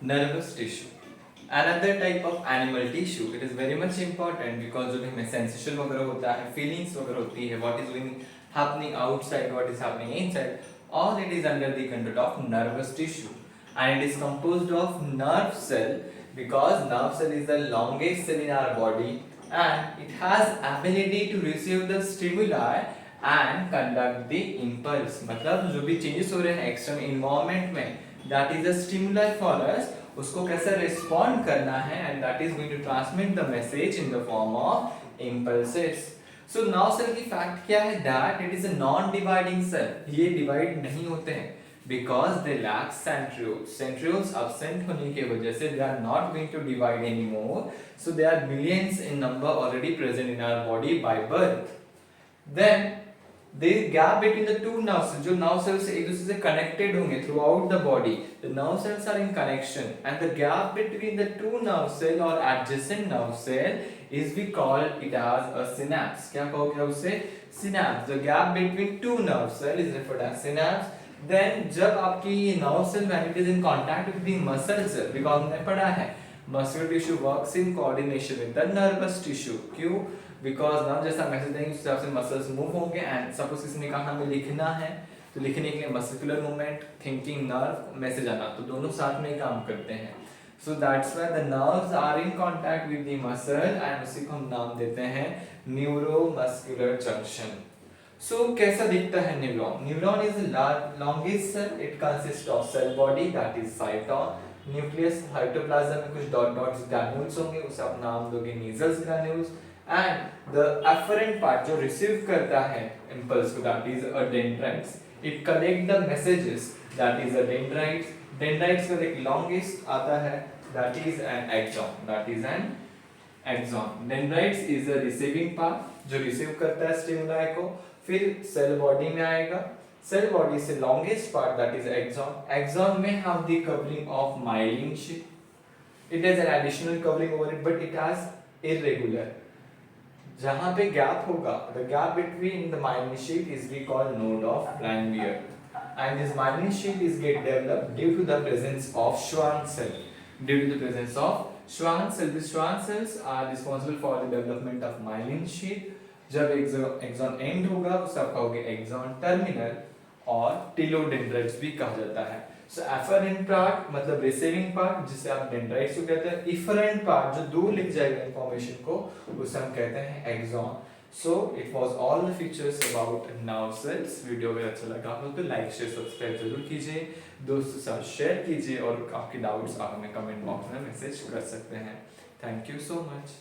nervous tissue. Another type of animal tissue. It is very much important because जो भी हमें sensation वगैरह होता है, feelings वगैरह होती है, what is going happening outside, what is happening inside, all it is under the control of nervous tissue, and it is composed of nerve cell because nerve cell is the longest cell in our body and it has ability to receive the stimuli and conduct the impulse. मतलब जो भी changes हो रहे हैं external environment में, that is a stimuli for us, उसको कैसे respond करना है and that is going to transmit the message in the form of impulses. So nerve cell की fact क्या है that it is a non-dividing cell. ये divide नहीं होते हैं because they lack centrioles. Centrioles absent होने की वजह से they are not going to divide anymore. So there are millions in number already present in our body by birth. Then there is gap between the two nerve cells. जो nerve cells एक दूसरे से connected होंगे throughout the body. The nerve cells are in connection, and the gap between the two nerve cell or adjacent nerve cell is we call it as a synapse. क्या कहोगे उसे? Synapse. The gap between two nerve cell is referred as synapse. Then जब आपकी nerve cell when it is in contact with the muscle cell, because हमने पढ़ा है muscular tissue works in coordination with the nervous tissue. क्यों? Because नाम जैसा message देंगे उस हिसाब से मसल्स मूव होंगे एंड सपोज किसी ने कहा हमें लिखना है तो लिखने के लिए muscular movement, thinking, nerve, message आना, तो दोनों साथ में ही काम करते हैं. So that's why the nerves are in contact with the muscle and उसी को हम नाम देते हैं न्यूरोमस्कुलर जंक्शन. सो कैसा दिखता है neuron? Neuron is the longest cell. It consist of cell body that is cyton, nucleus, cytoplasm में कुछ डॉट डॉट्स ग्रैन्यूल्स होंगे, उसे आप नाम दोगे measles granules. And the afferent part जो receive करता है impulse को, that is a dendrites. It collect the messages, that is a dendrites. Dendrites का एक longest आता है, that is an axon. That is an axon. Dendrites is a receiving part जो receive करता है stimuli को, फिर cell body में आएगा. Cell body से longest part, that is axon. Axon में have the covering of myelin sheath. It has an additional covering over it, but it has irregular. जहाँ पे गैप होगा, the gap between the myelin sheath is we call node of Ranvier, and this myelin sheath is get developed due to the presence of Schwann cell. Due to the presence of Schwann cell, these Schwann cells are responsible for the development of myelin sheath. जब axon and होगा उसे आप कहोगे axon terminal और टिलोडेंड्राइट्स भी कहा जाता है. सो एफरेंट पार्ट मतलब रिसीविंग पार्ट जिसे आप डेंड्राइट्स को कहते हैं. इफरेंट पार्ट जो दूर लिख जाएगा इंफॉर्मेशन को उसे हम कहते हैं axon. So it was all the features about nerve cells. Video अगर अच्छा लगा हो तो लाइक शेयर सब्सक्राइब जरूर कीजिए, दोस्तों के साथ शेयर कीजिए और आपके डाउट्स आप हमें कमेंट बॉक्स में मैसेज कर सकते हैं. Thank you so much.